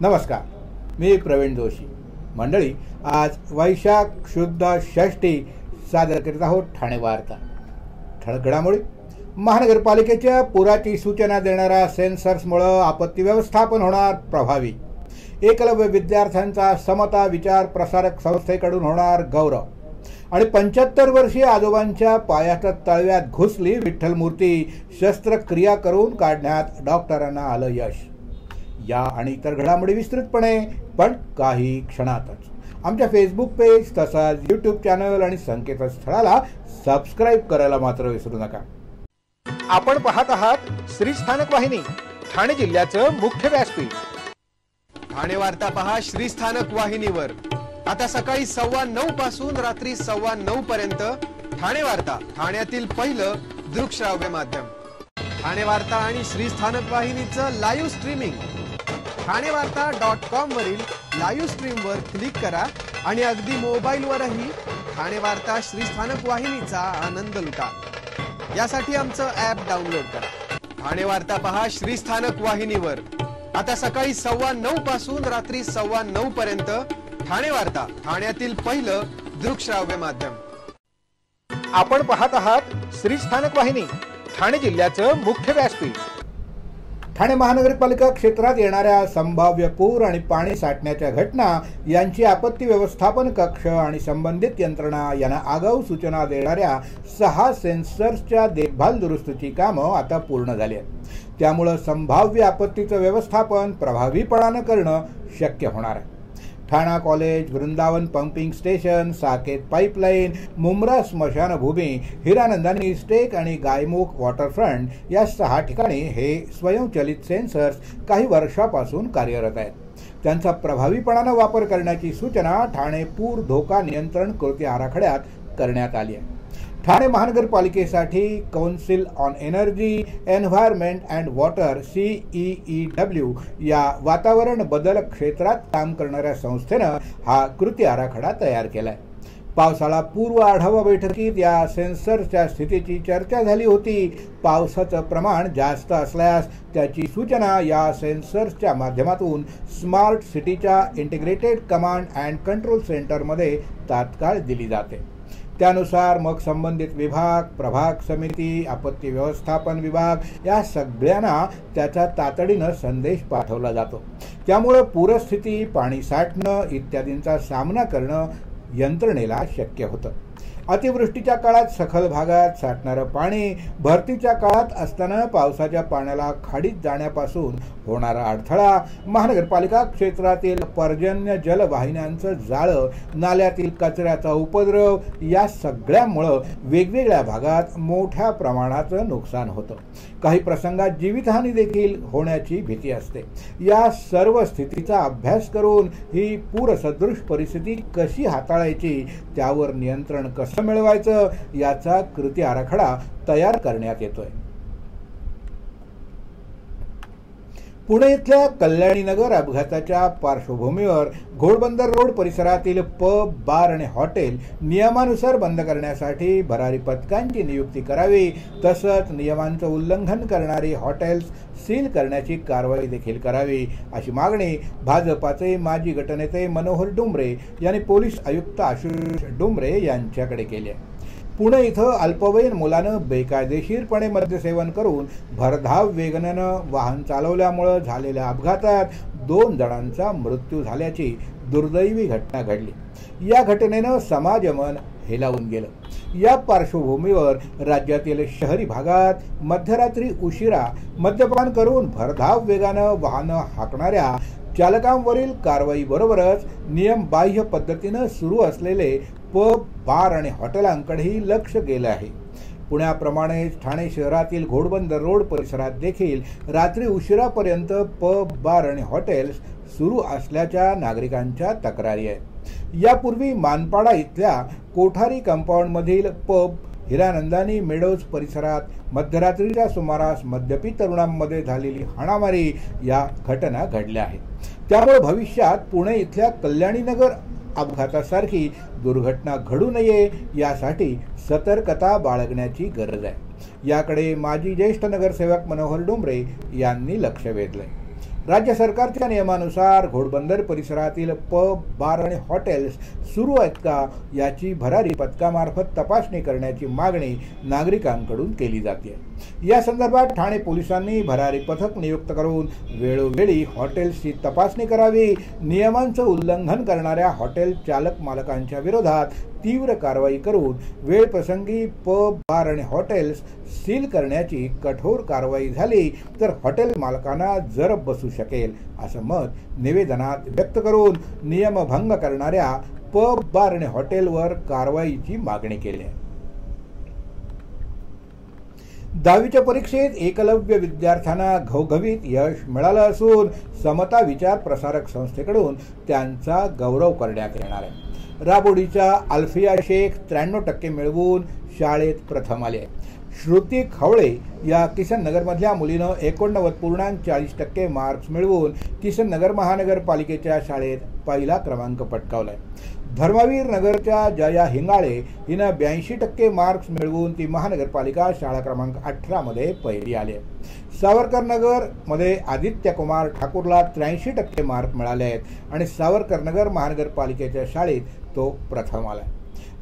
नमस्कार, मी प्रवीण जोशी. मंडळी, आज वैशाख शुद्ध षष्ठी सादर करीत आहोत ठाणे वार्ता. ठळक घडामोडी. महानगरपालिकेच्या पुराची सूचना देणाऱ्या सेन्सर्समुळे आपत्ती व्यवस्थापन होणार प्रभावी. एकलव्य विद्यार्थ्यांचा समता विचार प्रसारक संस्थेकडून होणार गौरव. आणि 75 वर्षीय आजोबांच्या पायाच्या तळव्यात घुसली विठ्ठल मूर्ती, शस्त्रक्रिया करून काढण्यात डॉक्टरांना आलं यश. या आणि इतर घडामोडी विस्तृतपणे पण काही क्षणातच. आमच्या फेसबुक पेज तसंच यूट्यूब चॅनल आणि संकेतस्थळाला सबस्क्राईब करायला मात्र विसरू नका. आपण पाहत आहात श्री स्थानक वाहिनी, ठाणे जिल्ह्याचं मुख्य व्यासपीठ. ठाणे वार्ता पहा श्री स्थानक वाहिनीवर. आता सकाळी 9:15 पासून रात्री 9:15 पर्यंत ठाणे वार्ता, ठाण्यातील पहिलं दृकश्राव्य माध्यम. ठाणे वार्ता आणि श्री स्थानक वाहिनीचं लाईव्ह स्ट्रीमिंग ठाणेवार्ता.com वरील लाईव्ह स्ट्रीमवर क्लिक करा आणि अगदी मोबाईलवरही ठाणे वार्ता श्री स्थानक वाहिनीचा आनंद लुटा. यासाठी आमचं ॲप डाउनलोड करा. ठाणे वार्ता पहा श्री स्थानक वाहिनीवर. आता सकाळी 9:15 पासून रात्री 9:15 पर्यंत ठाणे वार्ता, ठाण्यातील पहिलं दृकश्राव्य माध्यम. आपण पाहत आहात श्री स्थानक वाहिनी, ठाणे जिल्ह्याचं मुख्य व्यासपीठ. ठाणे महानगरपालिका क्षेत्रात येणाऱ्या संभाव्य पूर आणि पाणी साठण्याच्या घटना यांची आपत्ती व्यवस्थापन कक्ष आणि संबंधित यंत्रणा यांना आगाऊ सूचना देणाऱ्या 6 सेन्सर्सच्या देखभाल दुरुस्तीची कामं आता पूर्ण झाली आहेत. त्यामुळे संभाव्य आपत्तीचं व्यवस्थापन प्रभावीपणानं करणं शक्य होणार आहे. Thana college, Vrindavan pumping station, Saket pipeline, Mumbra स्मशानभूमी, हिरानंदानी स्टेक आणि गायमुख वॉटरफ्रंट या 6 ठिकाणी हे स्वयंचलित सेन्सर्स काही वर्षापासून कार्यरत आहेत. त्यांचा प्रभावीपणानं वापर करण्याची सूचना ठाणे पूर धोका नियंत्रण कृती आराखड्यात करण्यात आली आहे. ठाणे महानगरपालिकेसाठी council on energy, environment and water CEEW या वातावरण बदल क्षेत्रात काम करणाऱ्या संस्थेनं हा कृती आराखडा तयार केलाय. पावसाळा पूर्व आढावा बैठकीत या सेन्सरच्या स्थितीची चर्चा झाली होती. पावसाचं प्रमाण जास्त असल्यास त्याची सूचना या सेन्सर्सच्या माध्यमातून स्मार्ट सिटीच्या इंटिग्रेटेड कमांड अँड कंट्रोल सेंटरमध्ये तात्काळ दिली जाते. त्यानुसार मग संबंधित विभाग, प्रभाग समिती, आपत्ती व्यवस्थापन विभाग या सगळ्यांना त्याचा तातडीनं संदेश पाठवला जातो. त्यामुळे पूरस्थिती, पाणी साठणं इत्यादींचा सामना करणं यंत्रणेला शक्य होतं. अतिवृष्टीच्या काळात सखल भागात साठणारं पाणी, भरतीच्या काळात असताना पावसाच्या पाण्याला खाडीत जाण्यापासून होणारा अडथळा, महानगरपालिका क्षेत्रातील पर्जन्य जलवाहिन्यांचं जाळं, नाल्यातील कचऱ्याचा उपद्रव या सगळ्यामुळं वेगवेगळ्या भागात मोठ्या प्रमाणाचं नुकसान होतं. काही प्रसंगात जीवितहानी देखील होण्याची भीती असते. या सर्व स्थितीचा अभ्यास करून ही पूरसदृश परिस्थिती कशी हाताळायची, त्यावर नियंत्रण कसं मिळवायचं याचा कृती आराखडा तयार करण्यात येतोय. पुणे इथल्या कल्याणी नगर अपघाताच्या पार्श्वभूमीवर घोडबंदर रोड परिसरातील पब, बार आणि हॉटेल नियमानुसार बंद करण्यासाठी भरारी पथकांची नियुक्ती करावी. तसंच नियमांचं उल्लंघन करणारी हॉटेल्स सील करण्याची कारवाई देखील करावी, अशी मागणी भाजपाचे माजी गटनेते मनोहर डुंबरे यांनी पोलीस आयुक्त आशुष डुंबरे यांच्याकडे केली आहे. पुणे इथं अल्पवयीन मुलानं बेकायदेशीरपणे मद्यसेवन करून भरधाव वेगानं वाहन चालवल्यामुळे झालेल्या अपघातात 2 जणांचा मृत्यू झाल्याची दुर्दैवी घटना घडली. या घटनेनं समाजमन हेलावून गेलं. या पार्श्वभूमीवर राज्यातील शहरी भागात मध्यरात्री उशिरा मद्यपान करून भरधाव वेगानं वाहनं हाकणाऱ्या चालकांवरील कारवाईबरोबरच नियमबाह्य पद्धतीनं सुरू असलेले पब, बार आणि हॉटेलांकडेही लक्ष गेलं आहे. पुण्याप्रमाणेच ठाणे शहरातील घोडबंदर रोड परिसरात देखील रात्री उशिरापर्यंत पब, बार आणि हॉटेल्स सुरू असल्याच्या नागरिकांच्या तक्रारी आहेत. यापूर्वी मानपाडा इथल्या कोठारी कंपाऊंडमधील पब, हिरानंदानी मेडोज परिसरात मध्यरात्रीच्या सुमारास मद्यपी तरुणांमध्ये झालेली हाणामारी या घटना घडल्या आहेत. त्यामुळे भविष्यात पुणे इथल्या कल्याणी नगर अपघातासारखी दुर्घटना घडू नये यासाठी सतर्कता बाळगण्याची गरज आहे. याकडे माजी ज्येष्ठ नगरसेवक मनोहर डुंबरे यांनी लक्ष वेधलंय. राज्य सरकारच्या नियमानुसार घोडबंदर परिसरातील पब, बार आणि हॉटेल्स सुरू आहेत का याची भरारी पथकामार्फत तपासणी करण्याची मागणी नागरिकांकडून केली जाते। या संदर्भात ठाणे पोलिसांनी भरारी पथक नियुक्त करून वेळोवेळी हॉटेल्सची तपासणी करावी, नियमांचं उल्लंघन करणाऱ्या हॉटेल चालक मालकांच्या विरोधात तीव्र कारवाई करून वेळप्रसंगी पब, बार आणि हॉटेल्स सील करण्याची कठोर कारवाई झाली तर हॉटेल मालकांना जरब बसू शकेल असं मत निवेदनात व्यक्त करून नियमभंग करणाऱ्या पब, बार आणि हॉटेलवर कारवाईची मागणी केली आहे। 10वीच्या परीक्षेत एकलव्य विद्यार्थ्यांना घवघवीत यश मिळालं असून समता विचार प्रसारक संस्थेकडून त्यांचा गौरव करण्यात येणार आहे। राबोडीच्या अल्फिया शेख 93% मिळवून शाळेत प्रथम आले। श्रुती खवळे या किसन नगरमधल्या मुलीनं 89.40% मार्क्स मिळवून किसन नगर महानगरपालिकेच्या शाळेत पहिला क्रमांक पटकावलाय। धर्मवीर नगरच्या जया हिंगाळे हिनं 82% मार्क्स मिळवून ती महानगरपालिका शाळा क्रमांक 18 मध्ये पहिली आली। सावरकर नगर मध्ये आदित्य कुमार ठाकूरला 83% मार्क मिळाले आहेत आणि सावरकर नगर महानगरपालिकेच्या शाळेत तो प्रथम आला।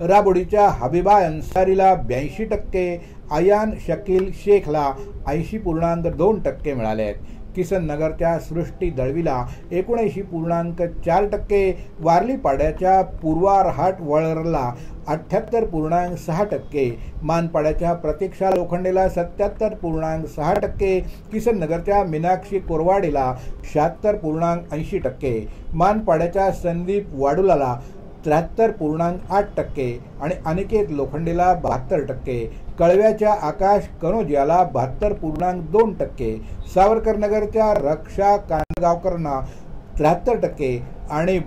राबोडीच्या हबीबा अन्सारीला 82%, आयान शकील शेखला 80.2% मिळाले आहेत। किसन नगरच्या सृष्टी दळवीला 79.4%, वारलीपाड्याच्या पूर्वा रहाट वळरला 78.6%, मानपाड्याच्या प्रतीक्षा लोखंडेला 77.6%, किसन नगरच्या मीनाक्षी कोरवाडीला 76.80%, मानपाड्याच्या संदीप वाडुलाला 73.8% आणि अनिकेत लोखंडेला 72%, कळव्याच्या आकाश कनोजियाला 72.2%, सावरकर नगरच्या रक्षा कानगावकरना 73% आणि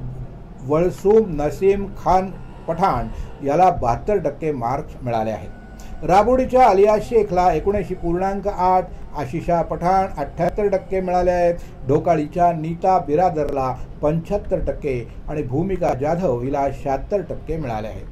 वळसूम नसीम खान पठाण याला 72% मार्क्स मिळाले आहेत। राबोडीच्या आलिया शेखला 79.8, आशिषा पठाण 78% मिळाले आहेत। ढोकाळीच्या नीता बिरादरला 75% आणि भूमिका जाधव हिला 76% मिळाले आहेत।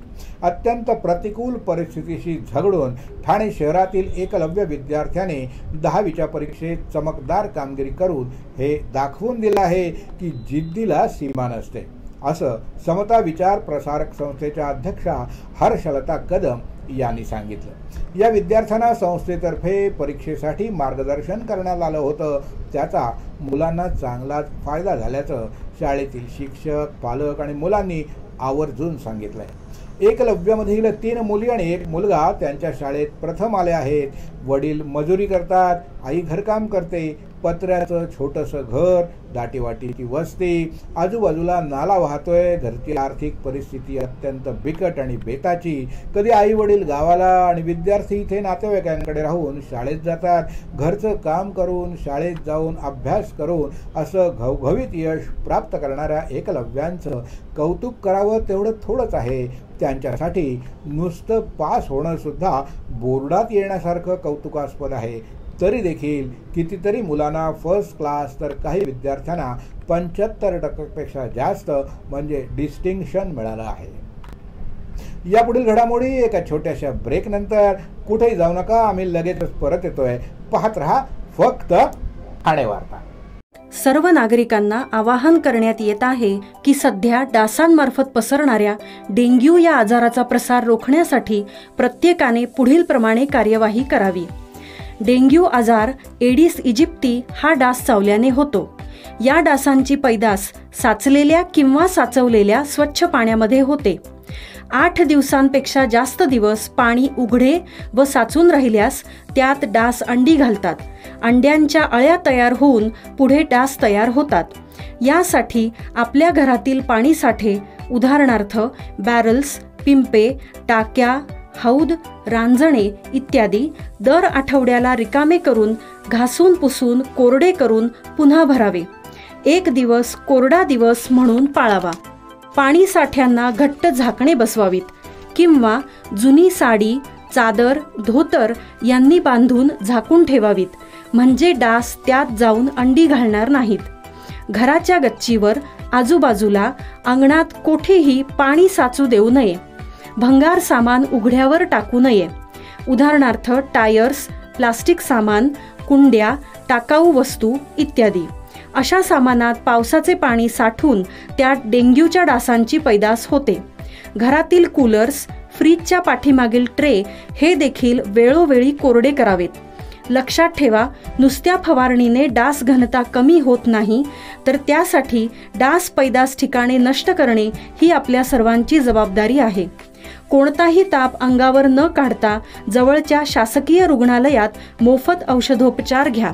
अत्यंत प्रतिकूल परिस्थितीशी झगडून ठाणे शहरातील एकलव्य विद्यार्थ्याने 10वीच्या परीक्षेत चमकदार कामगिरी करून हे दाखवून दिलं आहे की जिद्दीला सीमा नसते असं समता विचार प्रसारक संस्थेच्या अध्यक्षा हर्षलता कदम यांनी सांगितलं। या विद्यार्थ्यांना संस्थेतर्फे परीक्षेसाठी मार्गदर्शन करण्यात आलं होतं, त्याचा मुलांना चांगलाच फायदा झाल्याचं शाळेतील शिक्षक, पालक आणि मुलांनी आवर्जून सांगितलंय। एकलव्यमधील 3 मुली आणि 1 मुलगा त्यांच्या शाळेत प्रथम आले आहेत। वडील मजुरी करतात, आई घरकाम करते, पत्र्याचं छोटंसं घर, दाटीवाटीची वस्ती, आजूबाजूला नाला वाहतोय, घरची आर्थिक परिस्थिती अत्यंत बिकट आणि बेताची। कधी आई वडील गावाला आणि विद्यार्थी इथे नातेवाईकांकडे राहून शाळेत जातात, घरचं काम करून शाळेत जाऊन अभ्यास करून असं घवघवीत यश प्राप्त करणाऱ्या एकलव्यांचं कौतुक करावं तेवढं थोडंच आहे। त्यांच्यासाठी नुसतं पास होणं सुद्धा बोर्डात येण्यासारखं कौतुकास्पद आहे। तरी देखील कितीतरी मुलांना फर्स्ट क्लास तर काही विद्यार्थ्यांना 75% जास्त म्हणजे डिस्टिंक्शन मिळालं आहे। यापुढील घडामोडी एका छोट्याशा ब्रेक नंतर कुठेही जाऊ नका, आम्ही लगेचच परत येतोय। पाहत रहा फक्त ठाणे वार्ता। सर्व नागरिकांना आवाहन करण्यात येत आहे की सध्या डासांमार्फत पसरणाऱ्या डेंग्यू या आजाराचा प्रसार रोखण्यासाठी प्रत्येकाने पुढील प्रमाणे कार्यवाही करावी। डेंग्यू आजार एडिस इजिप्ती हा डास चावल्याने होतो। या डासांची पैदास साचलेल्या किंवा साचवलेल्या स्वच्छ पाण्यामध्ये होते। 8 दिवसांपेक्षा जास्त दिवस पाणी उघडे व साचून राहिल्यास त्यात डास अंडी घालतात। अंड्यांच्या अळ्या तयार होऊन पुढे डास तयार होतात। यासाठी आपल्या घरातील पाणी साठे उदाहरणार्थ बॅरल्स, पिंपे, टाक्या, हौद, रांजणे इत्यादी दर आठवड्याला रिकामे करून घासून पुसून कोरडे करून पुन्हा भरावे। 1 दिवस कोरडा दिवस म्हणून पाळावा। पाणी साठ्यांना घट्ट झाकणे बसवावीत किंवा जुनी साडी, चादर, धोतर यांनी बांधून झाकून ठेवावीत, म्हणजे डास त्यात जाऊन अंडी घालणार नाहीत। घराच्या गच्चीवर, आजूबाजूला, अंगणात कोठेही पाणी साचू देऊ नये। भंगार सामान उघड्यावर टाकू नये, उदाहरणार्थ टायर्स, प्लास्टिक सामान, कुंड्या, टाकाऊ वस्तू इत्यादी। अशा सामानात पावसाचे पाणी साठून त्यात डेंग्यूच्या डासांची पैदास होते. घरातील कूलर्स, फ्रीजच्या पाठीमागील ट्रे हे देखील वेळोवेळी कोरडे करावेत. लक्षात ठेवा, नुसत्या फवारणीने डास घनता कमी होत नाही, तर त्यासाठी डास पैदास ठिकाणे नष्ट करणे ही आपल्या सर्वांची जबाबदारी आहे. कोणताही ताप अंगावर न काढता जवळच्या शासकीय रुग्णालयात मोफत औषधोपचार घ्या.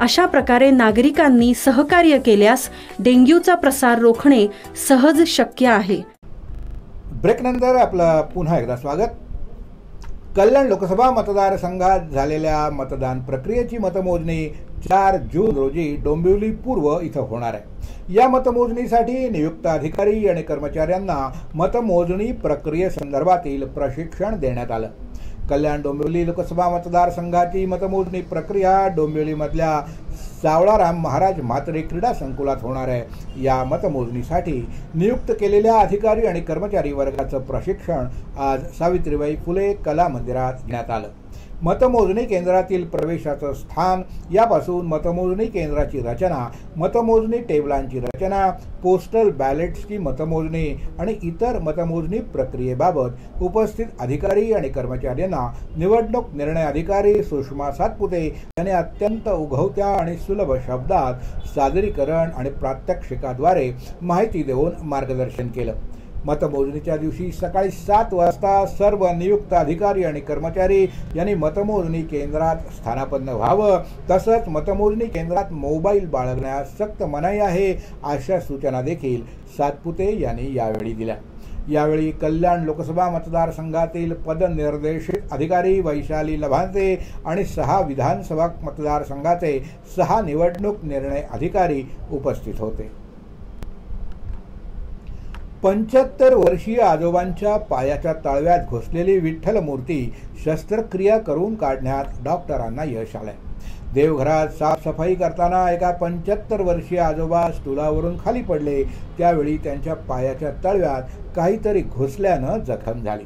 अशा प्रकारे नागरिकांनी सहकार्य केल्यास डेंग्यूचा प्रसार रोखणे सहज शक्य आहे. ब्रेकनंतर आपलं पुन्हा एकदा स्वागत. कल्याण लोकसभा मतदारसंघात झालेल्या मतदान प्रक्रियेची मतमोजणी 4 जून रोजी डोंबिवली पूर्व इथं होणार आहे. या मतमोजणीसाठी नियुक्त अधिकारी आणि कर्मचाऱ्यांना मतमोजणी प्रक्रियेसंदर्भातील प्रशिक्षण देण्यात आलं. कल्याण डोंबिवली लोकसभा मतदारसंघाची मतमोजणी प्रक्रिया डोंबिवलीमधल्या सावळाराम महाराज म्हात्रे क्रीडा संकुलात होणार आहे. या मतमोजणीसाठी नियुक्त केलेल्या अधिकारी आणि कर्मचारी वर्गाचं प्रशिक्षण आज सावित्रीबाई फुले कला मंदिरात घेण्यात आलं. मतमोजणी केंद्रातील प्रवेशाचं स्थान यापासून मतमोजणी केंद्राची रचना, मतमोजणी टेबलांची रचना, पोस्टल बॅलेट्सची मतमोजणी आणि इतर मतमोजणी प्रक्रियेबाबत उपस्थित अधिकारी आणि कर्मचाऱ्यांना निवडणूक निर्णय अधिकारी सुषमा सातपुते यांनी अत्यंत उघवत्या आणि सुलभ शब्दात सादरीकरण आणि प्रात्यक्षिकाद्वारे माहिती देऊन मार्गदर्शन केलं. मतमोजणीच्या दिवशी सकाळी 7 वाजता सर्व नियुक्त अधिकारी आणि कर्मचारी यांनी मतमोजणी केंद्रात स्थानापन्न व्हावं. तसंच मतमोजणी केंद्रात मोबाईल बाळगण्यास सक्त मनाई आहे, अशा सूचना देखील सातपुते यांनी यावेळी दिल्या. यावेळी कल्याण लोकसभा मतदारसंघातील पदनिर्देशित अधिकारी वैशाली लभांते आणि 6 विधानसभा मतदारसंघाचे 6 निवडणूक निर्णय अधिकारी उपस्थित होते. 75 वर्षीय आजोबांच्या पायाच्या तळव्यात घुसलेली विठ्ठल मूर्ती शस्त्रक्रिया करून काढण्यात डॉक्टरांना यश आलंय. देवघरात साफसफाई करताना एका 75 वर्षीय आजोबा स्टूलावरून खाली पडले. त्यावेळी त्यांच्या पायाच्या तळव्यात काहीतरी घुसल्यानं जखम झाली.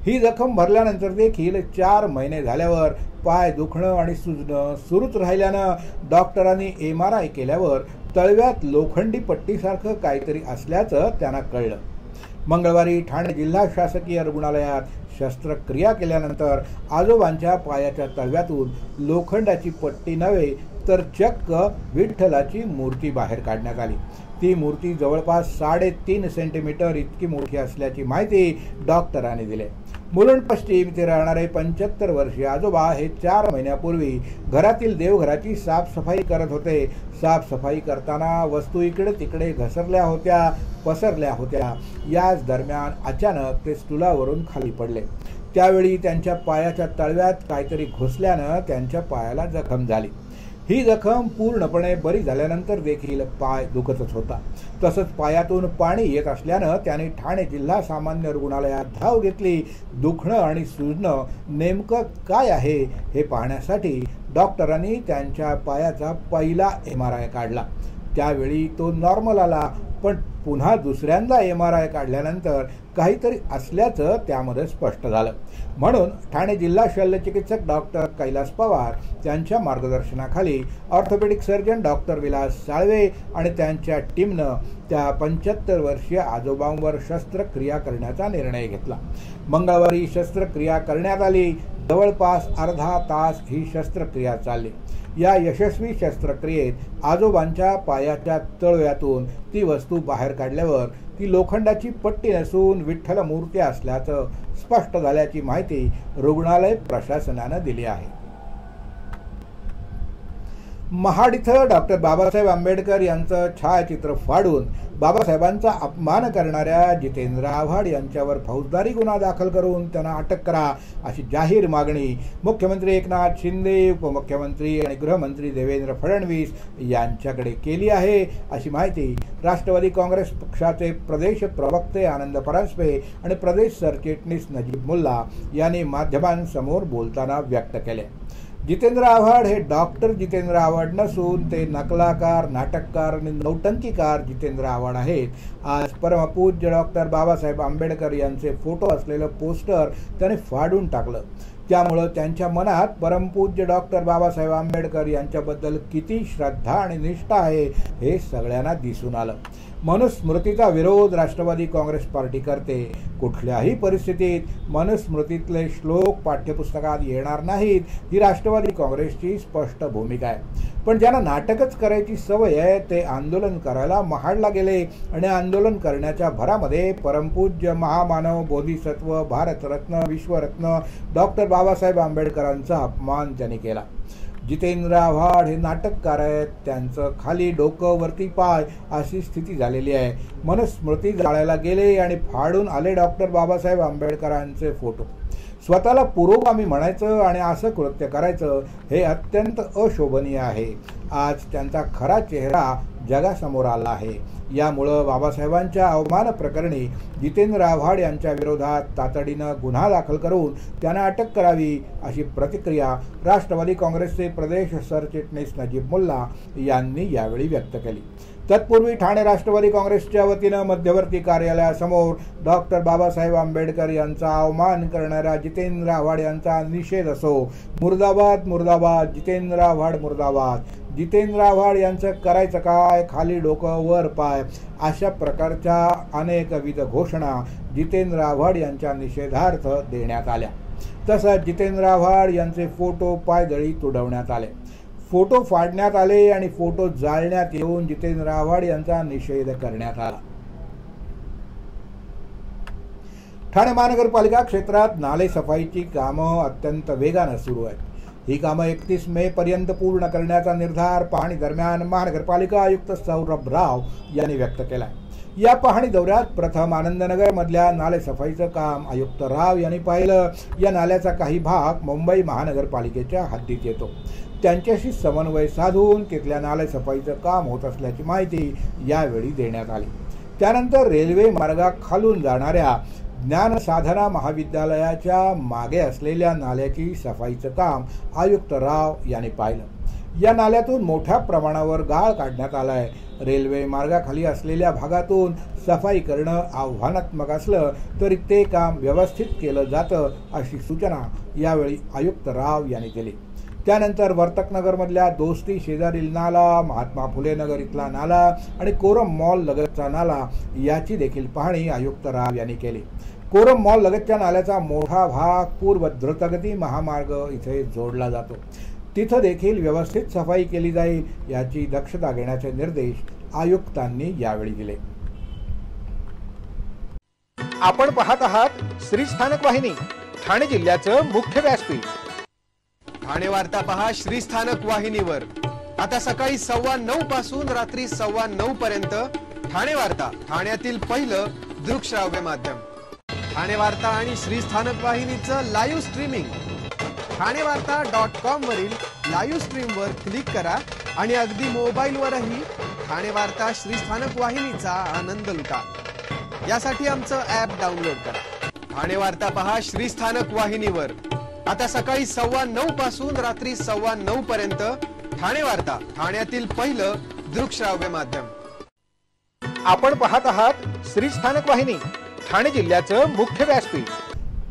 ही जखम भरल्यानंतर देखील 4 महिने झाल्यावर पाय दुखणं आणि सुजणं सुरूच राहिल्यानं डॉक्टरांनी MRI केल्यावर तळव्यात लोखंडी पट्टीसारखं काहीतरी असल्याचं त्यांना कळलं. मंगळवारी ठाणे जिल्हा शासकीय रुग्णालयात शस्त्रक्रिया केल्यानंतर आजोबांच्या पायाच्या तळव्यातून लोखंडाची पट्टी नव्हे तर चक्क विठ्ठलाची मूर्ती बाहेर काढण्यात आली. ती मूर्ती जवळपास 3.5 सेंटीमीटर इतकी मोठी असल्याची माहिती डॉक्टरांनी दिली. मुलुंड पश्चिम येथे राहणारे 75 वर्षीय आजोबा हे 4 महिन्यापूर्वी घरातील देवघराची साफसफाई करत होते. साफसफाई करताना वस्तू इकडे तिकडे घसरल्या होत्या, पसरल्या होत्या. याच दरम्यान अचानक ते स्टूलावरून खाली पडले. त्यावेळी त्यांच्या पायाच्या तळव्यात काहीतरी घुसल्यानं त्यांच्या पायाला जखम झाली. ही जखम पूर्णपणे बरी झाल्यानंतर देखील पाय दुखतच होता. तसंच पायातून पाणी येत असल्यानं त्यांनी ठाणे जिल्हा सामान्य रुग्णालयात धाव घेतली. दुखणं आणि सुजणं नेमकं काय आहे हे पाहण्यासाठी डॉक्टरांनी त्यांच्या पायाचा पहिला MRI काढला. त्यावेळी तो नॉर्मल आला, पण पुन्हा दुसऱ्यांदा MRI काढल्यानंतर काहीतरी असल्याचं त्यामध्ये स्पष्ट झालं. म्हणून ठाणे जिल्हा शल्यचिकित्सक डॉक्टर कैलास पवार यांच्या मार्गदर्शनाखाली orthopaedic surgeon doctor Vilas Salve आणि त्यांच्या टीमनं त्या 75 वर्षीय आजोबांवर शस्त्रक्रिया करण्याचा निर्णय घेतला. मंगळवारी शस्त्रक्रिया करण्यात आली. जवळपास अर्धा तास ही शस्त्रक्रिया चालली. या यशस्वी शस्त्रक्रियेत आजोबांच्या पायाच्या तळव्यातून ती वस्तू बाहेर काढल्यावर ती लोखंडाची पट्टी नसून विठ्ठल मूर्ती असल्याचं स्पष्ट झाल्याची माहिती रुग्णालय प्रशासनानं दिली आहे. महाड इथं डॉक्टर बाबासाहेब आंबेडकर यांचं छायाचित्र फाडून बाबासाहेबांचा अपमान करणाऱ्या जितेंद्र आव्हाड यांच्यावर फौजदारी गुन्हा दाखल करून त्यांना अटक करा अशी जाहीर मागणी मुख्यमंत्री एकनाथ शिंदे, उपमुख्यमंत्री आणि गृहमंत्री देवेंद्र फडणवीस यांच्याकडे केली आहे, अशी माहिती राष्ट्रवादी काँग्रेस पक्षाचे प्रदेश प्रवक्ते आनंद परांजपे आणि प्रदेश सरचिटणीस नजीब मुल्ला यांनी माध्यमांसमोर बोलताना व्यक्त केले. जितेंद्र आव्हाड हे डॉक्टर जितेंद्र आव्हाड नसून ते नकलाकार, नाटककार आणि नौटंकीकार जितेंद्र आव्हाड आहेत. आज परमपूज्य डॉक्टर बाबासाहेब आंबेडकर यांचे फोटो असलेलं पोस्टर त्याने फाडून टाकलं. त्यामुळं त्यांच्या मनात परमपूज्य डॉक्टर बाबासाहेब आंबेडकर यांच्याबद्दल किती श्रद्धा आणि निष्ठा आहे हे सगळ्यांना दिसून आलं. मनुस्मृतीचा विरोध राष्ट्रवादी काँग्रेस पार्टी करते. कुठल्याही परिस्थितीत मनुस्मृतीतले श्लोक पाठ्यपुस्तकात येणार नाहीत ही राष्ट्रवादी काँग्रेसची स्पष्ट भूमिका आहे. पण ज्यांना नाटकच करायची सवय आहे ते आंदोलन करायला महाडला गेले आणि आंदोलन करण्याच्या भरामध्ये परमपूज्य महामानव बोधिसत्व भारतरत्न विश्वरत्न डॉक्टर बाबासाहेब आंबेडकरांचा अपमान त्यांनी केला. जितेंद्र आव्हाड हे नाटककार आहेत. त्यांचं खाली डोकं वरती पाय अशी स्थिती झालेली आहे. मनुस्मृती जाळायला गेले आणि फाडून आले डॉक्टर बाबासाहेब आंबेडकरांचे फोटो. स्वतःला पुरोगामी म्हणायचं आणि असं कृत्य करायचं हे अत्यंत अशोभनीय आहे. आज त्यांचा खरा चेहरा जगासमोर आला आहे. यामुळं बाबासाहेबांच्या अवमान प्रकरणी जितेंद्र आव्हाड यांच्या विरोधात तातडीनं गुन्हा दाखल करून त्यांना अटक करावी अशी प्रतिक्रिया राष्ट्रवादी काँग्रेसचे प्रदेश सरचिटणीस नजीब मुल्ला यांनी यावेळी व्यक्त केली. तत्पूर्वी ठाणे राष्ट्रवादी काँग्रेसच्या वतीनं मध्यवर्ती कार्यालयासमोर डॉक्टर बाबासाहेब आंबेडकर यांचा अवमान करणाऱ्या जितेंद्र आव्हाड यांचा निषेध असो. मुर्दाबाद मुर्दाबाद जितेंद्र आव्हाड मुर्दाबाद. जितेंद्र आव्हाड यांचं करायचं काय, खाली डोकं वर पाय अशा प्रकारच्या अनेकविध घोषणा जितेंद्र आव्हाड यांच्या निषेधार्थ देण्यात आल्या. तसंच जितेंद्र आव्हाड यांचे फोटो पायदळी तुडवण्यात आले. फोटो फाडण्यात आले आणि फोटो जाळण्यात येऊन जितेंद्र आव्हाड यांचा निषेध करण्यात आला. ठाणे महानगरपालिका क्षेत्रात नाले सफाईची कामं अत्यंत वेगानं सुरू आहेत. ही कामं 31 मे पर्यंत पूर्ण करण्याचा निर्धार पाहणी दरम्यान महानगरपालिका आयुक्त सौरभ राव यांनी व्यक्त केला. या पाहणी दौऱ्यात प्रथम आनंदनगर मधल्या नाले सफाईचं काम आयुक्त राव यांनी पाहिलं. या नाल्याचा काही भाग मुंबई महानगरपालिकेच्या हद्दीत येतो. त्यांच्याशी समन्वय साधून तिथल्या नाले सफाईचं काम होत असल्याची माहिती यावेळी देण्यात आली. त्यानंतर रेल्वे मार्गाखालून जाणाऱ्या ज्ञानसाधना महाविद्यालयाच्या मागे असलेल्या नाल्याची सफाईचं काम आयुक्त राव यांनी पाहिलं. या नाल्यातून मोठ्या प्रमाणावर गाळ काढण्यात आलाय. रेल्वे मार्गाखाली असलेल्या भागातून सफाई करणं आव्हानात्मक असलं तरी ते काम व्यवस्थित केलं जातं अशी सूचना यावेळी आयुक्त राव यांनी केली. त्यानंतर वर्तकनगरमधल्या दोस्ती शेजारील नाला, महात्मा फुले नगर इथला नाला आणि कोरम मॉल लगतचा नाला याची देखील पाहणी आयुक्त राव यांनी केली. कोरम मॉल लगतच्या नाल्याचा मोठा भाग पूर्व द्रुतगती महामार्ग इथे जोडला जातो. तिथं देखील व्यवस्थित सफाई केली जाईल याची दक्षता घेण्याचे निर्देश आयुक्तांनी यावेळी दिले. आपण पाहत आहात श्री स्थानक वाहिनी, ठाणे जिल्ह्याचं मुख्य व्यासपीठ. ठाणे वार्ता पहा श्री स्थानक वाहिनीवर. आता सकाळी 9:15 पासून रात्री 9:15 पर्यंत ठाणे वार्ता, ठाण्यातील पहिलं दृकश्राव्य माध्यम. ठाणे वार्ता आणि श्री स्थानक वाहिनीचं लाईव्ह स्ट्रीमिंग ठाणेवार्ता.com वरील लाईव्ह स्ट्रीमवर क्लिक करा आणि अगदी मोबाईलवरही ठाणे वार्ता श्री स्थानक वाहिनीचा आनंद लुटा. यासाठी आमचं ॲप डाउनलोड करा. ठाणे वार्ता पहा श्री स्थानक वाहिनीवर. आता सकाळी 9:15 पासून रात्री 9:15 पर्यंत ठाणे वार्ता, ठाण्यातील पहिलं दृकश्राव्य माध्यम. आपण पाहत आहात श्री स्थानक वाहिनी, ठाणे जिल्ह्याचं मुख्य व्यासपीठ.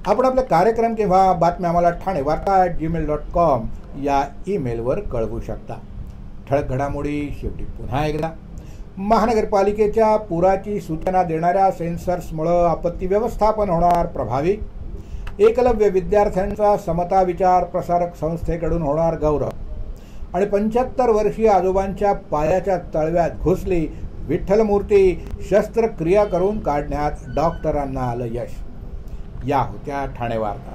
आपण आपले कार्यक्रम किंवा बातम्या आम्हाला ठाणेवार्ता@gmail.com या ईमेलवर कळवू शकता. ठळक घडामोडी शेवटी पुन्हा एकदा. महानगरपालिकेच्या पुराची सूचना देणाऱ्या सेन्सर्समुळे आपत्ती व्यवस्थापन होणार प्रभावी. एकलव्य विद्यार्थ्यांचा समता विचार प्रसारक संस्थेकडून होणार गौरव. आणि 75 वर्षीय आजोबांच्या पायाच्या तळव्यात घुसली विठ्ठल मूर्ती, शस्त्रक्रिया करून काढण्यात डॉक्टरांना आलं यश. या होत्या ठाणे वार्ता.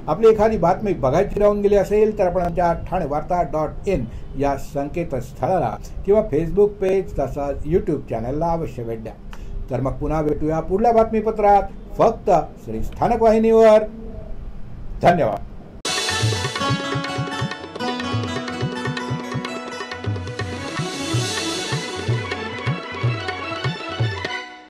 आपली एखादी बातमी बघायची राहून गेली असेल तर आपण आमच्या ठाणेवार्ता.in या संकेतस्थळाला किंवा फेसबुक पेज तसंच यूट्यूब चॅनलला अवश्य भेट द्या. तर मग पुन्हा भेटूया पुढल्या बातमीपत्रात फक्त श्री स्थानक वाहिनीवर. धन्यवाद.